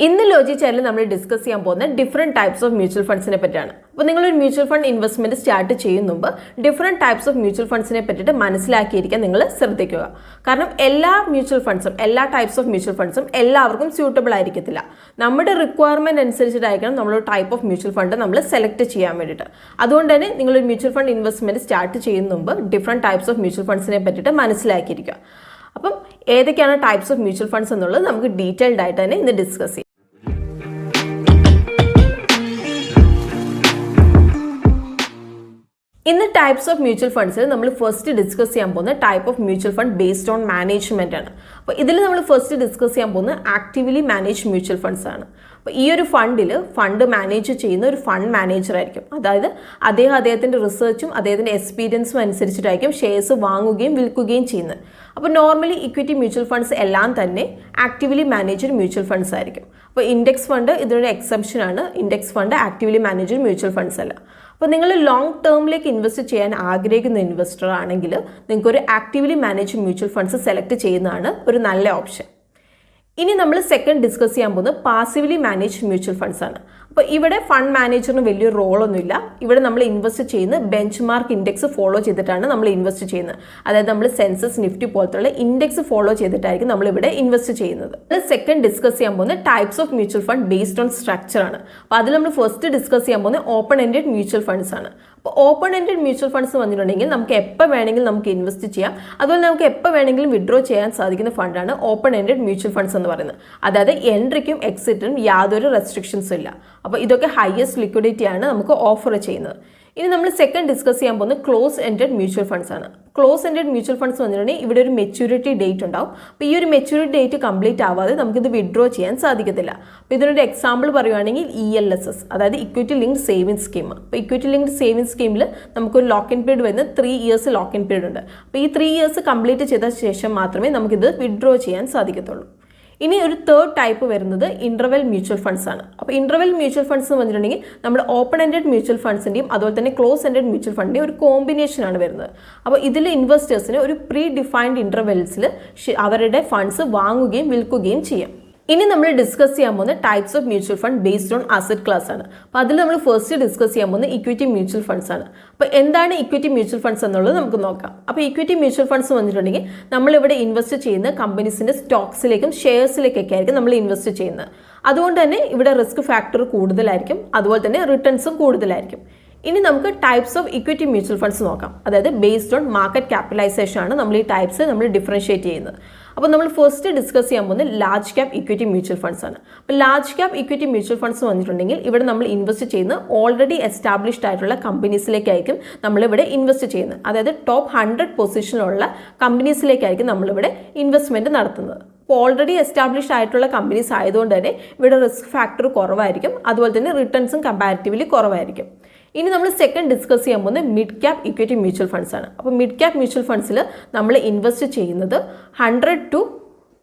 ഇന്ന് ലോജി ചാനലിൽ നമ്മൾ ഡിസ്കസ് ചെയ്യാൻ പോകുന്ന ഡിഫറെൻറ്റ് ടൈപ്സ് ഓഫ് മ്യൂച്വൽ ഫണ്ട്സിനെ പറ്റിയാണ്. അപ്പോൾ നിങ്ങളൊരു മ്യൂച്വൽ ഫണ്ട് ഇൻവെസ്റ്റ്മെൻറ്റ് സ്റ്റാർട്ട് ചെയ്യുന്ന മുമ്പ് ഡിഫറെൻറ്റ് ടൈപ്സ് ഓഫ് മ്യൂച്വൽ ഫണ്ട്സിനെ പറ്റിയിട്ട് മനസ്സിലാക്കിയിരിക്കാൻ നിങ്ങൾ ശ്രദ്ധിക്കുക. കാരണം എല്ലാ മ്യൂച്വൽ ഫണ്ട്സും എല്ലാ ടൈപ്സ് ഓഫ് മ്യൂച്വൽ ഫണ്ട്സും എല്ലാവർക്കും സ്യൂട്ടബിൾ ആയിരിക്കത്തില്ല. നമ്മുടെ റിക്വയർമെൻറ്റ് അനുസരിച്ചിട്ടായിരിക്കണം നമ്മളൊരു ടൈപ്പ് ഓഫ് മ്യൂച്വൽ ഫണ്ട് നമ്മൾ സെലക്ട് ചെയ്യാൻ വേണ്ടിയിട്ട്. അതുകൊണ്ട് തന്നെ നിങ്ങളൊരു മ്യൂച്വൽ ഫണ്ട് ഇൻവെസ്റ്റ്മെൻറ്റ് സ്റ്റാർട്ട് ചെയ്യുന്ന മുമ്പ് ഡിഫറെൻറ്റ് ടൈപ്സ് ഓഫ് മ്യൂച്വൽ ഫണ്ട്സിനെ പറ്റിയിട്ട് മനസ്സിലാക്കിയിരിക്കുക. അപ്പം ഏതൊക്കെയാണ് ടൈപ്സ് ഓഫ് മ്യൂച്വൽ ഫണ്ട്സ് എന്നുള്ളത് നമുക്ക് ഡീറ്റെയിൽഡ് ആയിട്ട് തന്നെ ഇന്ന് ഡിസ്കസ് ചെയ്യാം. ഇന്ന് ടൈപ്സ് ഓഫ് മ്യൂച്വൽ ഫണ്ട്സിൽ നമ്മൾ ഫസ്റ്റ് ഡിസ്കസ് ചെയ്യാൻ പോകുന്ന type of mutual fund based on management ആണ്. അപ്പോൾ ഇതിൽ നമ്മൾ ഫസ്റ്റ് ഡിസ്കസ് ചെയ്യാൻ പോകുന്നത് ആക്റ്റീവ്ലി മാനേജ് മ്യൂച്വൽ ഫണ്ട്സ് ആണ്. അപ്പോൾ ഈ ഒരു ഫണ്ടിൽ ഫണ്ട് മാനേജ് ചെയ്യുന്ന ഒരു ഫണ്ട് മാനേജർ ആയിരിക്കും. അതായത് അദ്ദേഹത്തിൻ്റെ റിസർച്ചും അദ്ദേഹത്തിൻ്റെ എക്സ്പീരിയൻസും അനുസരിച്ചിട്ടായിരിക്കും ഷെയർസ് വാങ്ങുകയും വിൽക്കുകയും ചെയ്യുന്നത്. അപ്പോൾ നോർമലി ഇക്വിറ്റി മ്യൂച്വൽ ഫണ്ട്സ് എല്ലാം തന്നെ ആക്റ്റീവ്ലി മാനേജ്ഡ് മ്യൂച്വൽ ഫണ്ട്സ് ആയിരിക്കും. അപ്പോൾ ഇൻഡെക്സ് ഫണ്ട് ഇതിനൊരു എക്സെപ്ഷൻ ആണ്. Index fund actively managed mutual funds അല്ല. അപ്പോൾ നിങ്ങൾ ലോങ് ടേമിലേക്ക് ഇൻവെസ്റ്റ് ചെയ്യാൻ ആഗ്രഹിക്കുന്ന ഇൻവെസ്റ്റർ ആണെങ്കിൽ നിങ്ങൾക്കൊരു actively manage mutual funds select ചെയ്യുന്നതാണ് ഒരു നല്ല ഓപ്ഷൻ. ഇനി നമ്മൾ സെക്കൻഡ് ഡിസ്കസ് ചെയ്യാൻ പോകുന്നത് പാസീവ്ലി മാനേജ് മ്യൂച്വൽ ഫണ്ട്സ് ആണ്. അപ്പോൾ ഇവിടെ ഫണ്ട് മാനേജറിന് വലിയൊരു റോളൊന്നുമില്ല. ഇവിടെ നമ്മൾ ഇൻവെസ്റ്റ് ചെയ്യുന്ന ബെഞ്ച് മാർക്ക് ഇൻഡെക്സ് ഫോളോ ചെയ്തിട്ടാണ് നമ്മൾ ഇൻവെസ്റ്റ് ചെയ്യുന്നത്. അതായത് നമ്മൾ സെൻസസ് നിഫ്റ്റി പോലത്തുള്ള ഇൻഡെക്സ് ഫോളോ ചെയ്തിട്ടായിരിക്കും നമ്മളിവിടെ ഇൻവെസ്റ്റ് ചെയ്യുന്നത്. സെക്കൻഡ് ഡിസ്കസ് ചെയ്യാൻ പോകുന്ന types of mutual fund based on structure ആണ്. അപ്പോൾ അതിൽ നമ്മൾ ഫസ്റ്റ് ഡിസ്കസ് ചെയ്യാൻ പോകുന്നത് ഓപ്പൺ എൻഡഡ് മ്യൂച്വൽ ഫണ്ട്സ് ആണ്. അപ്പോൾ ഓപ്പൺ എൻഡഡ് മ്യൂച്വൽ ഫണ്ട്സ് വന്നിട്ടുണ്ടെങ്കിൽ നമുക്ക് എപ്പോൾ വേണമെങ്കിലും നമുക്ക് ഇൻവെസ്റ്റ് ചെയ്യാം. അതുപോലെ നമുക്ക് എപ്പോൾ വേണമെങ്കിലും വിഡ്രോ ചെയ്യാൻ സാധിക്കുന്ന ഫണ്ടാണ് ഓപ്പൺ എൻഡഡ് മ്യൂച്വൽ ഫണ്ട്സ് എന്ന് പറയുന്നത്. അതായത് എൻട്രിക്കും എക്സിറ്റിനും യാതൊരു റെസ്ട്രിക്ഷൻസും ഇല്ല. അപ്പോൾ ഇതൊക്കെ ഹയസ്റ്റ് ലിക്വിഡിറ്റി ആണ് നമുക്ക് ഓഫർ ചെയ്യുന്നത്. ഇനി നമ്മൾ സെക്കൻഡ് ഡിസ്കസ് ചെയ്യാൻ പോകുന്നത് ക്ലോസ് എൻഡഡ് മ്യൂച്വൽ ഫണ്ട്സ് ആണ്. ക്ലോസ് എൻഡഡ് മ്യൂച്വൽ ഫണ്ട്സ് വന്നിട്ടുണ്ടെങ്കിൽ ഇവിടെ ഒരു മെച്യൂരിറ്റി ഡേറ്റ് ഉണ്ടാവും. അപ്പോൾ ഈ ഒരു മെച്യൂരിറ്റി ഡേറ്റ് കംപ്ലീറ്റ് ആവാതെ നമുക്കിത് വിഡ്രോ ചെയ്യാൻ സാധിക്കത്തില്ല. അപ്പോൾ ഇതിനൊരു എക്സാമ്പിൾ പറയുവാണെങ്കിൽ ELSS, അതായത് ഇക്വിറ്റി ലിങ്ക്ഡ് സേവിംഗ് സ്കീം. അപ്പോൾ ഇക്വിറ്റി ലിങ്ക്ഡ് സേവിംഗ് സ്കീമിൽ നമുക്കൊരു ലോക്ക് ഇൻ പീരീഡ് വരുന്നത് 3 ഇയേഴ്സ് ലോക്ക് ഇൻ പീരീഡ് ഉണ്ട്. അപ്പോൾ ഈ 3 ഇയേഴ്സ് കംപ്ലീറ്റ് ചെയ്ത ശേഷം മാത്രമേ നമുക്കിത് വിഡ്രോ ചെയ്യാൻ സാധിക്കത്തുള്ളൂ. ഇനി ഒരു തേർഡ് ടൈപ്പ് വരുന്നത് ഇൻ്റർവെൽ മ്യൂച്വൽ ഫണ്ട്സ് ആണ്. അപ്പോൾ ഇൻ്റർവെൽ മ്യൂച്വൽ ഫണ്ട്സ് എന്ന് പറഞ്ഞിട്ടുണ്ടെങ്കിൽ നമ്മൾ ഓപ്പൺ എൻഡഡ് മ്യൂച്വൽ ഫണ്ട്സിൻ്റെയും അതുപോലെ തന്നെ ക്ലോസ് എൻഡഡ് മ്യൂച്വൽ ഫണ്ടിൻ്റെയും ഒരു കോമ്പിനേഷനാണ് വരുന്നത്. അപ്പോൾ ഇതിൽ ഇൻവെസ്റ്റേഴ്സിന് ഒരു പ്രീ ഡിഫൈൻഡ് ഇൻ്റർവെൽസിൽ അവരുടെ ഫണ്ട്സ് വാങ്ങുകയും വിൽക്കുകയും ചെയ്യാം. ഇനി നമ്മൾ ഡിസ്കസ് ചെയ്യാൻ പോകുന്ന types of mutual fund based on asset class ആണ്. അപ്പോൾ അതിൽ നമ്മൾ ഫസ്റ്റ് ഡിസ്കസ് ചെയ്യാൻ പോകുന്നത് ഇക്വിറ്റി മ്യൂച്വൽ ഫണ്ട്സ് ആണ്. അപ്പോൾ എന്താണ് ഇക്വിറ്റി മ്യൂച്വൽ ഫണ്ട്സ് എന്നുള്ളത് നമുക്ക് നോക്കാം. അപ്പോൾ ഇക്വിറ്റി മ്യൂച്വൽ ഫണ്ട്സ് വന്നിട്ടുണ്ടെങ്കിൽ നമ്മളിവിടെ ഇൻവെസ്റ്റ് ചെയ്യുന്ന കമ്പനീസിൻ്റെ സ്റ്റോക്സിലേക്കും ഷെയർസിലേക്കൊക്കെ ആയിരിക്കും നമ്മൾ ഇൻവെസ്റ്റ് ചെയ്യുന്നത്. അതുകൊണ്ട് തന്നെ ഇവിടെ റിസ്ക് ഫാക്ടർ കൂടുതലായിരിക്കും, അതുപോലെ തന്നെ റിട്ടേൺസും കൂടുതലായിരിക്കും. ഇനി നമുക്ക് types of equity mutual funds നോക്കാം. അതായത് ബേസ്ഡ് ഓൺ മാർക്കറ്റ് ക്യാപിറ്റലൈസേഷൻ ആണ് നമ്മൾ ഈ ടൈപ്സ് നമ്മൾ ഡിഫറൻഷിയേറ്റ് ചെയ്യുന്നത്. അപ്പോൾ നമ്മൾ ഫസ്റ്റ് ഡിസ്കസ് ചെയ്യാൻ പോകുന്നത് large cap equity mutual funds ആണ്. അപ്പോൾ large cap equity mutual funds വന്നിട്ടുണ്ടെങ്കിൽ ഇവിടെ നമ്മൾ ഇൻവെസ്റ്റ് ചെയ്യുന്ന ഓൾറെഡി എസ്റ്റാബ്ലിഷ്ഡ് ആയിട്ടുള്ള കമ്പനീസിലേക്കായിരിക്കും നമ്മളിവിടെ ഇൻവെസ്റ്റ് ചെയ്യുന്നത്. അതായത് ടോപ്പ് 100 പൊസിഷനിലുള്ള കമ്പനീസിലേക്കായിരിക്കും നമ്മളിവിടെ ഇൻവെസ്റ്റ്മെൻറ്റ് നടത്തുന്നത്. അപ്പോൾ ഓൾറെഡി എസ്റ്റാബ്ലിഷ്ഡ് ആയിട്ടുള്ള കമ്പനീസ് ആയതുകൊണ്ട് തന്നെ ഇവിടെ റിസ്ക് ഫാക്ടർ കുറവായിരിക്കും, അതുപോലെ തന്നെ റിട്ടേൺസും കമ്പാരിറ്റീവ്ലി കുറവായിരിക്കും. ഇനി നമ്മൾ സെക്കൻഡ് ഡിസ്കസ് ചെയ്യാൻ പോകുന്നത് mid cap equity mutual funds ആണ്. അപ്പോൾ മിഡ് ക്യാപ് മ്യൂച്വൽ ഫണ്ട്സിൽ നമ്മൾ ഇൻവെസ്റ്റ് ചെയ്യുന്നത് 100 to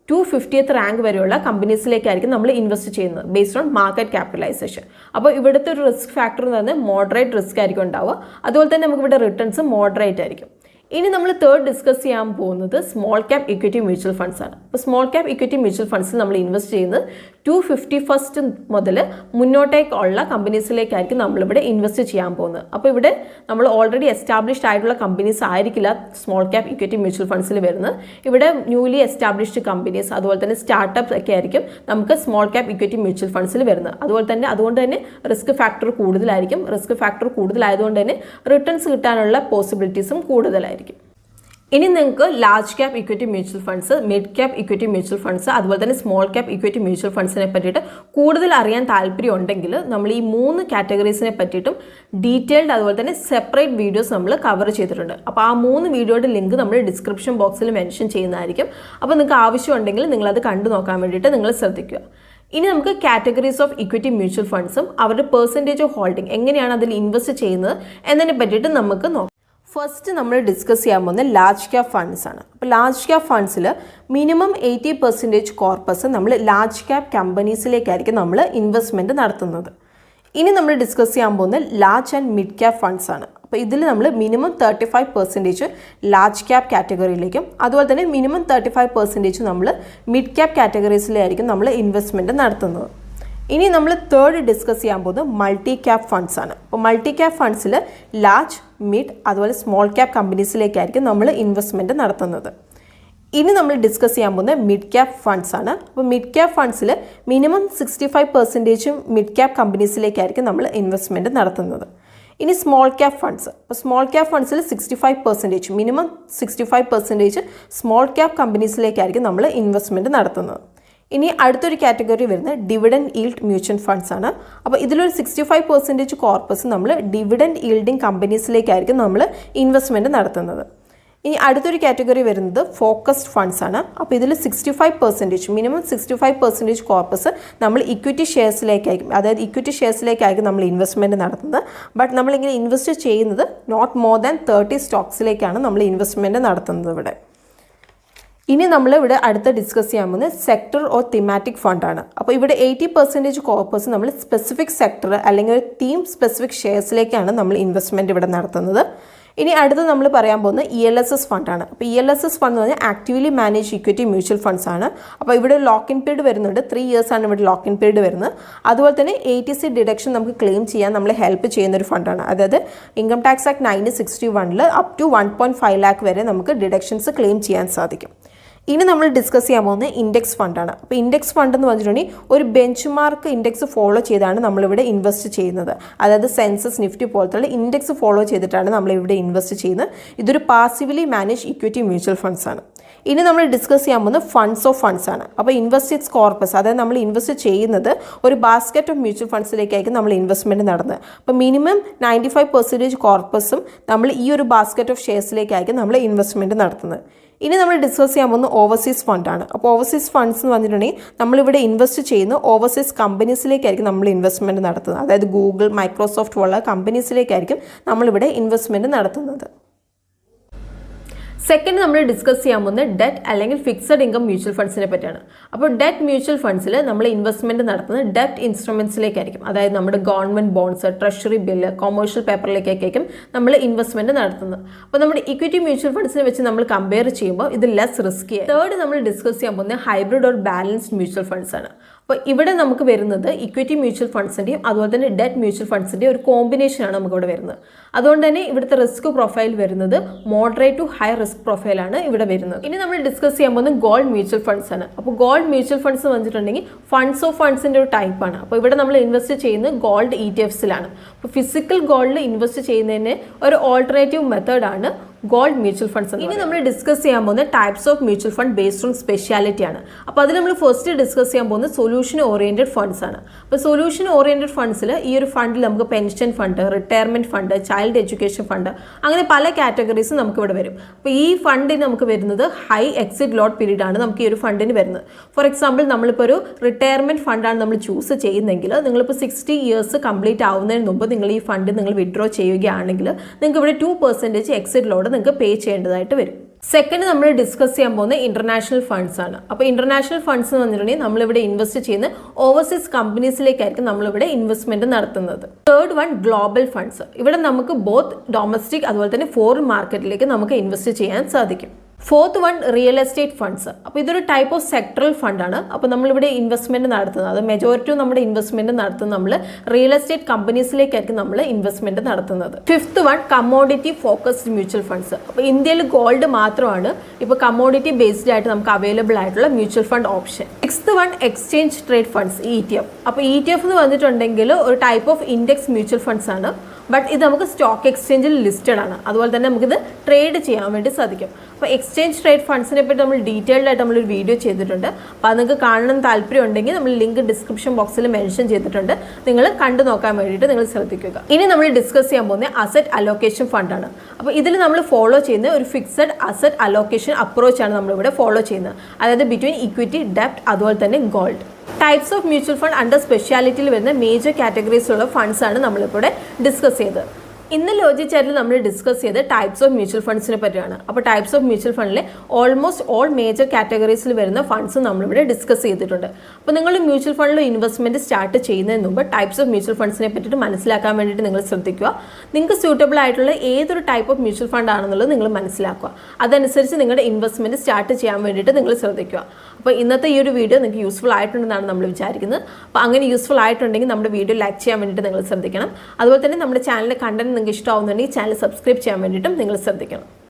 250th റാങ്ക് വരെയുള്ള കമ്പനീസിലേക്കായിരിക്കും നമ്മൾ ഇൻവെസ്റ്റ് ചെയ്യുന്നത് ബേസ്ഡ് ഓൺ മാർക്കറ്റ് ക്യാപിറ്റലൈസേഷൻ. അപ്പോൾ ഇവിടുത്തെ ഒരു റിസ്ക് ഫാക്ടർ എന്ന് പറഞ്ഞാൽ മോഡറേറ്റ് റിസ്ക് ആയിരിക്കും ഉണ്ടാവുക. അതുപോലെ തന്നെ നമുക്ക് ഇവിടെ റിട്ടേൺസ് മോഡറേറ്റ് ആയിരിക്കും. ഇനി നമ്മൾ തേർഡ് ഡിസ്കസ് ചെയ്യാൻ പോകുന്നത് small cap equity mutual funds ആണ്. അപ്പോൾ സ്മോൾ ക്യാപ് ഇക്വിറ്റി മ്യൂച്വൽ ഫണ്ട്സിൽ നമ്മൾ ഇൻവെസ്റ്റ് ചെയ്യുന്നത് 251st മുതൽ മുന്നോട്ടേക്കുള്ള കമ്പനീസിലേക്കായിരിക്കും നമ്മളിവിടെ ഇൻവെസ്റ്റ് ചെയ്യാൻ പോകുന്നത്. അപ്പോൾ ഇവിടെ നമ്മൾ ഓൾറെഡി എസ്റ്റാബ്ലിഷ്ഡ് ആയിട്ടുള്ള കമ്പനീസ് ആയിരിക്കില്ല സ്മോൾ ക്യാപ് ഇക്വിറ്റി മ്യൂച്വൽ ഫണ്ട്സിൽ വരുന്നത്. ഇവിടെ ന്യൂലി എസ്റ്റാബ്ലിഷ്ഡ് കമ്പനീസ് അതുപോലെ തന്നെ സ്റ്റാർട്ടപ്സ് ഒക്കെ ആയിരിക്കും നമുക്ക് സ്മോൾ ക്യാപ് ഇക്വിറ്റി മ്യൂച്വൽ ഫണ്ട്സിൽ വരുന്നത്. അതുകൊണ്ട് തന്നെ റിസ്ക് ഫാക്ടർ കൂടുതലായിരിക്കും. റിസ്ക് ഫാക്ടർ കൂടുതലായതുകൊണ്ട് തന്നെ റിട്ടേൺസ് കിട്ടാനുള്ള പോസിബിലിറ്റീസും കൂടുതലായിരിക്കും. ഇനി നിങ്ങൾക്ക് large cap equity mutual funds, mid cap equity mutual funds, അതുപോലെ തന്നെ സ്മോൾ ക്യാപ് ഇക്വിറ്റി മ്യൂച്വൽ ഫണ്ട്സിനെ പറ്റിയിട്ട് കൂടുതൽ അറിയാൻ താല്പര്യം ഉണ്ടെങ്കിൽ നമ്മൾ ഈ 3 കാറ്റഗറീസിനെ പറ്റിയിട്ടും ഡീറ്റെയിൽഡ് അതുപോലെ തന്നെ സെപ്പറേറ്റ് വീഡിയോസ് നമ്മൾ കവർ ചെയ്തിട്ടുണ്ട്. അപ്പോൾ ആ 3 വീഡിയോയുടെ ലിങ്ക് നമ്മൾ ഡിസ്ക്രിപ്ഷൻ ബോക്സിൽ മെൻഷൻ ചെയ്യുന്നതായിരിക്കും. അപ്പോൾ നിങ്ങൾക്ക് ആവശ്യമുണ്ടെങ്കിൽ നിങ്ങളത് കണ്ടു നോക്കാൻ വേണ്ടിയിട്ട് നിങ്ങൾ ശ്രദ്ധിക്കുക. ഇനി നമുക്ക് കാറ്റഗറീസ് ഓഫ് ഇക്വിറ്റി മ്യൂച്വൽ ഫണ്ട്സും അവരുടെ പെർസെൻറ്റേജ് ഓഫ് ഹോൾഡിംഗ് എങ്ങനെയാണ് അതിൽ ഇൻവെസ്റ്റ് ചെയ്യുന്നത് എന്നതിനെ പറ്റിയിട്ട് നമുക്ക് നോക്കാം. ഫസ്റ്റ് നമ്മൾ ഡിസ്കസ് ചെയ്യാൻ പോകുന്നത് ലാർജ് ക്യാപ് ഫണ്ട്സ് ആണ്. അപ്പോൾ ലാർജ് ക്യാപ് ഫണ്ട്സിൽ മിനിമം 80% കോർപ്പസ് നമ്മൾ ലാർജ് ക്യാപ് കമ്പനീസിലേക്കായിരിക്കും നമ്മൾ ഇൻവെസ്റ്റ്മെൻറ്റ് നടത്തുന്നത്. ഇനി നമ്മൾ ഡിസ്കസ് ചെയ്യാൻ പോകുന്നത് large and mid cap funds ആണ്. അപ്പോൾ ഇതിൽ നമ്മൾ മിനിമം 35% ലാർജ് ക്യാപ് കാറ്റഗറിയിലേക്കും അതുപോലെ തന്നെ മിനിമം 35% നമ്മൾ മിഡ് ക്യാപ് കാറ്റഗറീസിലായിരിക്കും നമ്മൾ ഇൻവെസ്റ്റ്മെൻറ്റ് നടത്തുന്നത്. ഇനി നമ്മൾ തേർഡ് ഡിസ്കസ് ചെയ്യാൻ പോകുന്നത് മൾട്ടി ക്യാപ് ഫണ്ട്സ് ആണ്. അപ്പോൾ മൾട്ടി ക്യാപ് ഫണ്ട്സിൽ ലാർജ്, മിഡ്, അതുപോലെ സ്മോൾ ക്യാപ് കമ്പനീസിലേക്കായിരിക്കും നമ്മൾ ഇൻവെസ്റ്റ്മെൻറ്റ് നടത്തുന്നത്. ഇനി നമ്മൾ ഡിസ്കസ് ചെയ്യാൻ പോകുന്നത് മിഡ് ക്യാപ് ഫണ്ട്സ് ആണ്. അപ്പോൾ മിഡ് ക്യാപ് ഫണ്ട്സിൽ മിനിമം 65% മിഡ് ക്യാപ് കമ്പനീസിലേക്കായിരിക്കും നമ്മൾ ഇൻവെസ്റ്റ്മെൻറ്റ് നടത്തുന്നത്. ഇനി സ്മോൾ ക്യാപ് ഫണ്ട്സ്. അപ്പോൾ സ്മോൾ ക്യാപ് ഫണ്ട്സിൽ 65%, മിനിമം 65% സ്മോൾ ക്യാപ് കമ്പനീസിലേക്കായിരിക്കും നമ്മൾ ഇൻവെസ്റ്റ്മെൻറ്റ് നടത്തുന്നത്. ഇനി അടുത്തൊരു കാറ്റഗറി വരുന്നത് ഡിവിഡൻഡ് ഈൽഡ് മ്യൂച്വൽ ഫണ്ട്സ് ആണ്. അപ്പോൾ ഇതിലൊരു 65% കോർപ്പസ് നമ്മൾ ഡിവിഡൻഡ് ഈൽഡിങ് കമ്പനീസിലേക്കായിരിക്കും നമ്മൾ ഇൻവെസ്റ്റ്മെൻറ്റ് നടത്തുന്നത്. ഇനി അടുത്തൊരു കാറ്റഗറി വരുന്നത് ഫോക്കസ്ഡ് ഫണ്ട്സ് ആണ്. അപ്പോൾ ഇതിൽ 65%, മിനിമം 65% കോർപ്പസ് നമ്മൾ ഇക്വിറ്റി ഷെയർസിലേക്കായിരിക്കും, അതായത് ഇക്വിറ്റി ഷെയർസിലേക്കായിരിക്കും നമ്മൾ ഇൻവെസ്റ്റ്മെൻറ്റ് നടത്തുന്നത്. ബട്ട് നമ്മളിങ്ങനെ ഇൻവെസ്റ്റ് ചെയ്യുന്നത് നോട്ട് മോർ ദാൻ 30 സ്റ്റോക്സിലേക്കാണ് നമ്മൾ ഇൻവെസ്റ്റ്മെൻറ്റ് നടത്തുന്നത് ഇവിടെ. ഇനി നമ്മൾ ഇവിടെ അടുത്ത ഡിസ്കസ് ചെയ്യാൻ പോകുന്നത് സെക്ടർ ഓർ തിമാറ്റിക് ഫണ്ടാണ്. അപ്പോൾ ഇവിടെ 80% കോർപ്പസ് നമ്മൾ സ്പെസിഫിക് സെക്ടർ അല്ലെങ്കിൽ ഒരു തീം സ്പെസിഫിക് ഷെയർസിലേക്കാണ് നമ്മൾ ഇൻവെസ്റ്റ്മെൻറ്റ് ഇവിടെ നടത്തുന്നത്. ഇനി അടുത്ത് നമ്മൾ പറയാൻ പോകുന്നത് ELSS ഫണ്ടാണ്. അപ്പോൾ ELSS ഫണ്ട് എന്ന് പറഞ്ഞാൽ actively manage equity mutual funds ആണ്. അപ്പോൾ ഇവിടെ ലോക്ക് ഇൻ പീരീഡ് വരുന്നുണ്ട്, 3 years ആണ് ഇവിടെ ലോക്ക് ഇൻ പീരീഡ് വരുന്നത്. അതുപോലെ തന്നെ ATC ഡിഡക്ഷൻ നമുക്ക് ക്ലെയിം ചെയ്യാൻ നമ്മളെ ഹെൽപ്പ് ചെയ്യുന്ന ഒരു ഫണ്ടാണ്. അതായത് income tax act 1961 up to 1.5 lakh വരെ നമുക്ക് ഡിഡക്ഷൻസ് ക്ലെയിം ചെയ്യാൻ സാധിക്കും. ഇനി നമ്മൾ ഡിസ്കസ് ചെയ്യാൻ പോകുന്നത് ഇൻഡെക്സ് ഫണ്ടാണ്. അപ്പോൾ ഇൻഡെക്സ് ഫണ്ട് എന്ന് പറഞ്ഞിട്ടുണ്ടെങ്കിൽ ഒരു ബെഞ്ച് മാർക്ക് ഇൻഡെക്സ് ഫോളോ ചെയ്താണ് നമ്മളിവിടെ ഇൻവെസ്റ്റ് ചെയ്യുന്നത്. അതായത് സെൻസസ്, നിഫ്റ്റി പോലത്തുള്ള ഇൻഡെക്സ് ഫോളോ ചെയ്തിട്ടാണ് നമ്മളിവിടെ ഇൻവെസ്റ്റ് ചെയ്യുന്നത്. ഇതൊരു passively manage equity mutual funds ആണ്. ഇനി നമ്മൾ ഡിസ്കസ് ചെയ്യാൻ പോകുന്നത് ഫണ്ട്സ് ഓഫ് ഫണ്ട്സ് ആണ്. അപ്പോൾ ഇൻവെസ്റ്റ്സ് കോർപ്പസ്, അതായത് നമ്മൾ ഇൻവെസ്റ്റ് ചെയ്യുന്നത് ഒരു ബാസ്ക്കറ്റ് ഓഫ് മ്യൂച്വൽ ഫണ്ട്സിലേക്കായിരിക്കും നമ്മൾ ഇൻവെസ്റ്റ്മെൻറ്റ് നടന്നത്. അപ്പോൾ മിനിമം 95% കോർപ്പസും നമ്മൾ ഈ ഒരു ബാസ്ക്കറ്റ് ഓഫ് ഷെയർസിലേക്കായിരിക്കും നമ്മൾ ഇൻവെസ്റ്റ്മെൻറ്റ് നടത്തുന്നത്. ഇനി നമ്മൾ ഡിസ്കസ് ചെയ്യാൻ പോകുന്നത് ഓവർസീസ് ഫണ്ടാണ്. അപ്പോൾ ഓവർസീസ് ഫണ്ട്സ് എന്ന് പറഞ്ഞിട്ടുണ്ടെങ്കിൽ നമ്മളിവിടെ ഇൻവെസ്റ്റ് ചെയ്യുന്ന ഓവർസീസ് കമ്പനീസിലേക്കായിരിക്കും നമ്മൾ ഇൻവെസ്റ്റ്മെൻറ്റ് നടത്തുന്നത്. അതായത് ഗൂഗിൾ, മൈക്രോസോഫ്റ്റ് പോലുള്ള കമ്പനീസിലേക്കായിരിക്കും നമ്മളിവിടെ ഇൻവെസ്റ്റ്മെൻറ്റ് നടത്തുന്നത്. സെക്കൻഡ് നമ്മൾ ഡിസ്കസ് ചെയ്യാൻ പോകുന്നത് ഡെറ്റ് അല്ലെങ്കിൽ ഫിക്സഡ് ഇൻകം മ്യൂച്വൽ ഫണ്ട്സിനെ പറ്റിയാണ്. അപ്പോൾ ഡെറ്റ് മ്യൂച്വൽ ഫണ്ട്സിൽ നമ്മൾ ഇൻവെസ്റ്റ്മെൻറ്റ് നടത്തുന്നത് ഡെറ്റ് ഇൻസ്ട്രുമെൻറ്റ്സിലേക്കായിരിക്കും. അതായത് നമ്മുടെ government bonds, treasury bill, commercial പേപ്പറിലേക്കൊക്കെയായിരിക്കും നമ്മൾ ഇൻവെസ്റ്റ്മെൻറ്റ് നടത്തുന്നത്. അപ്പോൾ നമ്മുടെ ഇക്വിറ്റി മ്യൂച്വൽ ഫണ്ട്സിനെ വെച്ച് നമ്മൾ കമ്പയർ ചെയ്യുമ്പോൾ ഇത് ലെസ് റിസ്കി. തേർഡ് നമ്മൾ ഡിസ്കസ് ചെയ്യാൻ പോകുന്നത് hybrid or balanced mutual funds ആണ്. അപ്പോൾ ഇവിടെ നമുക്ക് വരുന്നത് ഇക്വിറ്റി മ്യൂച്വൽ ഫണ്ട്സിൻ്റെയും അതുപോലെ തന്നെ ഡെറ്റ് മ്യൂച്വൽ ഫണ്ട്സിൻ്റെയും ഒരു കോമ്പിനേഷനാണ് നമുക്കിവിടെ വരുന്നത്. അതുകൊണ്ട് തന്നെ ഇവിടുത്തെ റിസ്ക് പ്രൊഫൈൽ വരുന്നത് മോഡറേറ്റ് ടു ഹൈ റിസ്ക് പ്രൊഫൈലാണ് ഇവിടെ വരുന്നത്. ഇനി നമ്മൾ ഡിസ്കസ് ചെയ്യാൻ പോകുന്നത് ഗോൾഡ് മ്യൂച്വൽ ഫണ്ട്സ് ആണ്. അപ്പോൾ ഗോൾഡ് മ്യൂച്വൽ ഫണ്ട്സ് വന്നിട്ടുണ്ടെങ്കിൽ ഫണ്ട്സ് ഓഫ് ഫണ്ട്സിൻ്റെ ഒരു ടൈപ്പാണ്. അപ്പോൾ ഇവിടെ നമ്മൾ ഇൻവെസ്റ്റ് ചെയ്യുന്നത് ഗോൾഡ് ETFസിലാണ്. അപ്പോൾ ഫിസിക്കൽ ഗോൾഡിൽ ഇൻവെസ്റ്റ് ചെയ്യുന്നതിന് ഒരു ഓൾട്ടർനേറ്റീവ് മെത്തേഡാണ് ഗോൾഡ് മ്യൂച്വൽ ഫണ്ട്സ്. ഇനി നമ്മൾ ഡിസ്കസ് ചെയ്യാൻ പോകുന്നത് types of mutual fund based on speciality ആണ്. അപ്പോൾ അതിൽ നമ്മൾ ഫസ്റ്റ് ഡിസ്കസ് ചെയ്യാൻ പോകുന്നത് സൊല്യൂഷൻ ഓറിയന്റഡ് ഫണ്ട്സ് ആണ്. അപ്പോൾ സൊല്യൂഷൻ ഓറിയന്റഡ് ഫണ്ട്സിൽ ഈ ഒരു ഫണ്ടിൽ നമുക്ക് pension fund, retirement fund, child education fund, അങ്ങനെ പല കാറ്റഗറീസ് നമുക്ക് ഇവിടെ വരും. അപ്പോൾ ഈ ഫണ്ടിന് നമുക്ക് വരുന്നത് ഹൈ എക്സിറ്റ് ലോട്ട് പീരീഡ് ആണ് നമുക്ക് ഈ ഒരു ഫണ്ടിന് വരുന്നത്. ഫോർ എക്സാമ്പിൾ നമ്മളിപ്പോൾ ഒരു റിട്ടയർമെന്റ് ഫണ്ടാണ് നമ്മൾ ചൂസ് ചെയ്യുന്നതെങ്കിൽ നിങ്ങളിപ്പോൾ 60 years കംപ്ലീറ്റ് ആവുന്നതിന് മുമ്പ് നിങ്ങൾ ഈ ഫണ്ട് നിങ്ങൾ വിഡ്രോ ചെയ്യുകയാണെങ്കിൽ നിങ്ങൾക്ക് ഇവിടെ 2% എക്സിറ്റ് ലോട്ട് നിങ്ങൾക്ക് പേ ചെയ്യേണ്ടതായിട്ട് വരും. സെക്കൻഡ് നമ്മൾ ഡിസ്കസ് ചെയ്യാൻ പോകുന്നത് ഇന്റർനാഷണൽ ഫണ്ട്സ് ആണ്. അപ്പോൾ ഇന്റർനാഷണൽ ഫണ്ട്സ് എന്ന് പറഞ്ഞിട്ടുണ്ടെങ്കിൽ നമ്മളിവിടെ ഇൻവെസ്റ്റ് ചെയ്യുന്ന ഓവർസീസ് കമ്പനീസിലേക്കായിരിക്കും നമ്മളിവിടെ ഇൻവെസ്റ്റ്മെന്റ് നടത്തുന്നത്. Third one global funds. ഇവിടെ നമുക്ക് ബോത്ത് ഡൊമസ്റ്റിക് അതുപോലെ തന്നെ ഫോറിൻ മാർക്കറ്റിലേക്ക് നമുക്ക് ഇൻവെസ്റ്റ് ചെയ്യാൻ സാധിക്കും. Fourth one real estate funds. അപ്പോൾ ഇതൊരു ടൈപ്പ് ഓഫ് സെക്ടറൽ ഫണ്ടാണ്. അപ്പോൾ നമ്മളിവിടെ ഇൻവെസ്റ്റ്മെന്റ് നടത്തുന്നത്, അത് മെജോറിറ്റി നമ്മുടെ ഇൻവെസ്റ്റ്മെന്റ് നടത്തുന്നത് നമ്മൾ റിയൽ എസ്റ്റേറ്റ് കമ്പനീസിലേക്കായിരിക്കും നമ്മൾ ഇൻവെസ്റ്റ്മെന്റ് നടത്തുന്നത്. Fifth one commodity focused mutual funds. അപ്പോൾ ഇന്ത്യയിൽ ഗോൾഡ് മാത്രമാണ് ഇപ്പോൾ കമ്മോഡിറ്റി ബേസ്ഡ് ആയിട്ട് നമുക്ക് അവൈലബിൾ ആയിട്ടുള്ള mutual fund option. Sixth one exchange trade funds, ETF. അപ്പോൾ ETF എന്ന് വന്നിട്ടുണ്ടെങ്കിൽ ഒരു type of index mutual funds ആണ്. ബട്ട് ഇത് നമുക്ക് സ്റ്റോക്ക് എക്സ്ചേഞ്ചിൽ ലിസ്റ്റഡ് ആണ്. അതുപോലെ തന്നെ നമുക്കിത് ട്രേഡ് ചെയ്യാൻ വേണ്ടി സാധിക്കും. അപ്പോൾ എക്സ്ചേഞ്ച് ട്രേഡ് ഫണ്ട്സിനെ പറ്റി നമ്മൾ ഡീറ്റെയിൽഡ് ആയിട്ട് നമ്മളൊരു വീഡിയോ ചെയ്തിട്ടുണ്ട്. അപ്പോൾ അത് നിങ്ങൾക്ക് കാണണം താല്പര്യം ഉണ്ടെങ്കിൽ നമ്മൾ ലിങ്ക് ഡിസ്ക്രിപ്ഷൻ ബോക്സിൽ മെൻഷൻ ചെയ്തിട്ടുണ്ട്. നിങ്ങൾ കണ്ടു നോക്കാൻ വേണ്ടിയിട്ട് നിങ്ങൾ ശ്രദ്ധിക്കുക. ഇനി നമ്മൾ ഡിസ്കസ് ചെയ്യാൻ പോകുന്നത് അസറ്റ് അലോക്കേഷൻ ഫണ്ടാണ്. അപ്പോൾ ഇതിൽ നമ്മൾ ഫോളോ ചെയ്യുന്ന ഒരു ഫിക്സഡ് അസറ്റ് അലോക്കേഷൻ അപ്രോച്ചാണ് നമ്മളിവിടെ ഫോളോ ചെയ്യുന്നത്. അതായത് ബിറ്റ്വീൻ ഇക്വിറ്റി, ഡെപ്റ്റ്, അതുപോലെ തന്നെ gold. Types of mutual fund under സ്പെഷ്യാലിറ്റിയിൽ വരുന്ന മേജർ കാറ്റഗറീസിലുള്ള ഫണ്ട്സ് ആണ് നമ്മളിവിടെ ഡിസ്കസ് ചെയ്തത്. ഇന്ന് ലോജി ചാറ്റിൽ നമ്മൾ ഡിസ്കസ് ചെയ്ത് ടൈപ്സ് ഓഫ് മ്യൂച്വൽ ഫണ്ട്സിനെ പറ്റിയാണ്. അപ്പോൾ ടൈപ്സ് ഓഫ് മ്യൂച്വൽ ഫണ്ടിലെ ഓൾമോസ്റ്റ് ഓൾ മേജർ കാറ്റഗറീസിൽ വരുന്ന ഫണ്ട്സ് നമ്മളിവിടെ ഡിസ്കസ് ചെയ്തിട്ടുണ്ട്. അപ്പോൾ നിങ്ങൾ മ്യൂച്വൽ ഫണ്ടിൽ ഇൻവെസ്റ്റ്മെന്റ് സ്റ്റാർട്ട് ചെയ്യുന്നതിന് മുമ്പ് ടൈപ്സ് ഓഫ് മ്യൂച്വൽ ഫണ്ട്സിനെ പറ്റിയിട്ട് മനസ്സിലാക്കാൻ വേണ്ടിയിട്ട് നിങ്ങൾ ശ്രദ്ധിക്കുക. നിങ്ങൾക്ക് സ്യൂട്ടബിൾ ആയിട്ടുള്ള ഏതൊരു ടൈപ്പ് ഓഫ് മ്യൂച്വൽ ഫണ്ട് ആണെന്നുള്ളത് നിങ്ങൾ മനസ്സിലാക്കുക. അതനുസരിച്ച് നിങ്ങളുടെ ഇൻവെസ്റ്റ്മെന്റ് സ്റ്റാർട്ട് ചെയ്യാൻ വേണ്ടിയിട്ട് നിങ്ങൾ ശ്രദ്ധിക്കുക. അപ്പോൾ ഇന്നത്തെ ഈ ഒരു വീഡിയോ നിങ്ങൾക്ക് യൂസ്ഫുൾ ആയിട്ടുണ്ടെന്നാണ് നമ്മൾ വിചാരിക്കുന്നത്. അപ്പോൾ അങ്ങനെ യൂസ്ഫുൾ ആയിട്ടുണ്ടെങ്കിൽ നമ്മുടെ വീഡിയോ ലൈക്ക് ചെയ്യാൻ വേണ്ടിയിട്ട് നിങ്ങൾ ശ്രദ്ധിക്കണം. അതുപോലെ തന്നെ നമ്മുടെ ചാനലിലെ കണ്ടന്റ് നിങ്ങൾക്ക് ഇഷ്ടമാവുന്നുണ്ടെങ്കിൽ ചാനൽ സബ്സ്ക്രൈബ് ചെയ്യാൻ വേണ്ടിയിട്ടും നിങ്ങൾ ശ്രദ്ധിക്കണം.